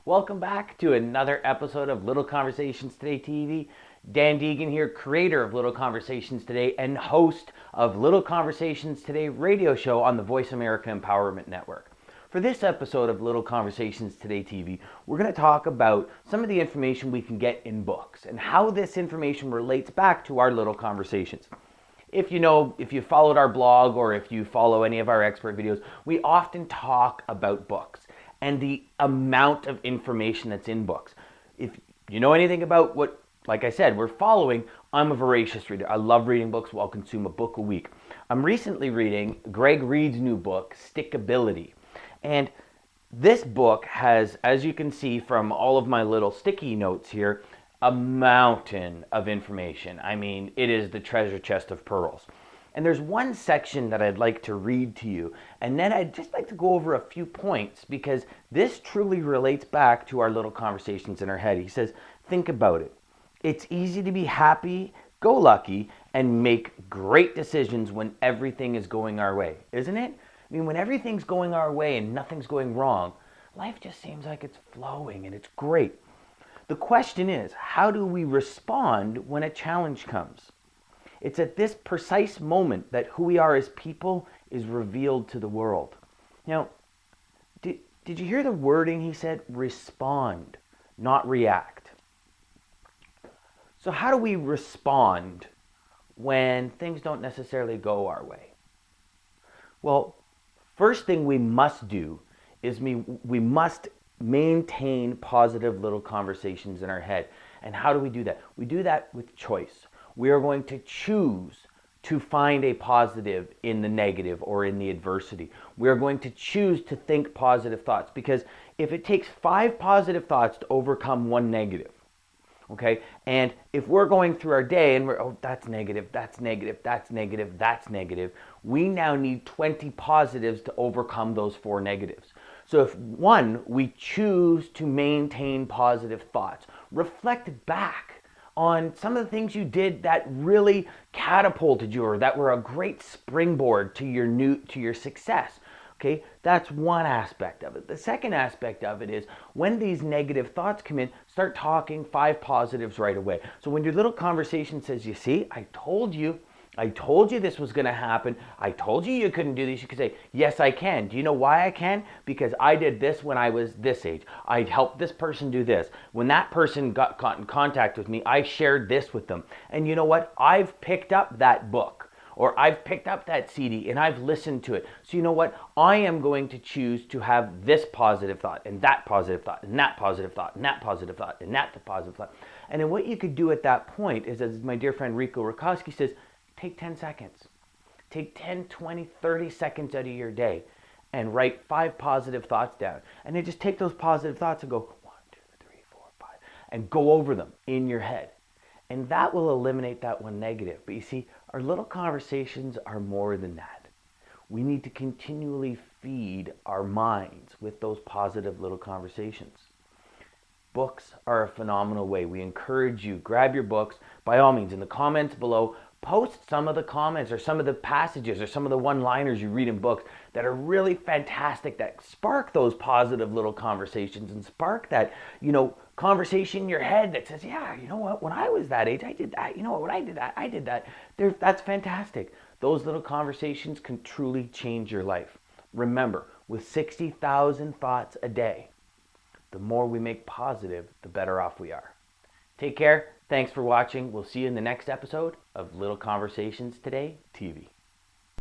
Welcome back to another episode of Little Conversations Today TV. Dan Deegan here, creator of Little Conversations Today and host of Little Conversations Today radio show on the Voice America Empowerment Network. For this episode of Little Conversations Today TV, we're going to talk about some of the information we can get in books and how this information relates back to our little conversations. If you followed our blog or if you follow any of our expert videos, we often talk about books and the amount of information that's in books. If you know anything about what, like I said, we're following, I'm a voracious reader. I love reading books. I'll consume a book a week. I'm recently reading Greg Reid's new book, Stickability. And this book has, as you can see from all of my little sticky notes here, a mountain of information. I mean, it is the treasure chest of pearls. And there's one section that I'd like to read to you, and then I'd just like to go over a few points because this truly relates back to our little conversations in our head. He says, think about it. It's easy to be happy, go lucky, and make great decisions when everything is going our way, isn't it? I mean, when everything's going our way and nothing's going wrong, life just seems like it's flowing and it's great. The question is, how do we respond when a challenge comes? It's at this precise moment that who we are as people is revealed to the world. Now, did you hear the wording he said? Respond, not react. So how do we respond when things don't necessarily go our way? Well, first thing we must do is we must maintain positive little conversations in our head. And how do we do that? We do that with choice. We are going to choose to find a positive in the negative or in the adversity. We are going to choose to think positive thoughts, because if it takes 5 positive thoughts to overcome 1 negative, okay, and if we're going through our day and we're, oh, that's negative, that's negative, that's negative, that's negative, we now need 20 positives to overcome those 4 negatives. So if we choose to maintain positive thoughts, reflect back on some of the things you did that really catapulted you or that were a great springboard to your success. Okay, that's one aspect of it. The second aspect of it is when these negative thoughts come in, start talking 5 positives right away. So when your little conversation says, you see, I told you this was going to happen. I told you couldn't do this. You could say, yes, I can. Do you know why I can? Because I did this when I was this age. I helped this person do this. When that person got in contact with me, I shared this with them. And you know what? I've picked up that book, or I've picked up that CD and I've listened to it. So you know what? I am going to choose to have this positive thought and that positive thought and that positive thought and that positive thought and that positive thought. And then what you could do at that point is, as my dear friend Rico Rakowski says, take 10 seconds. Take 10, 20, 30 seconds out of your day and write 5 positive thoughts down. And then just take those positive thoughts and go 1, 2, 3, 4, 5 and go over them in your head. And that will eliminate that 1 negative. But you see, our little conversations are more than that. We need to continually feed our minds with those positive little conversations. Books are a phenomenal way. We encourage you, grab your books. By all means, in the comments below, post some of the comments or some of the passages or some of the one-liners you read in books that are really fantastic, that spark those positive little conversations and spark that, conversation in your head that says, yeah, you know what, when I was that age, I did that. You know what, when I did that. That's fantastic. Those little conversations can truly change your life. Remember, with 60,000 thoughts a day, the more we make positive, the better off we are. Take care. Thanks for watching. We'll see you in the next episode of Little Conversations Today TV.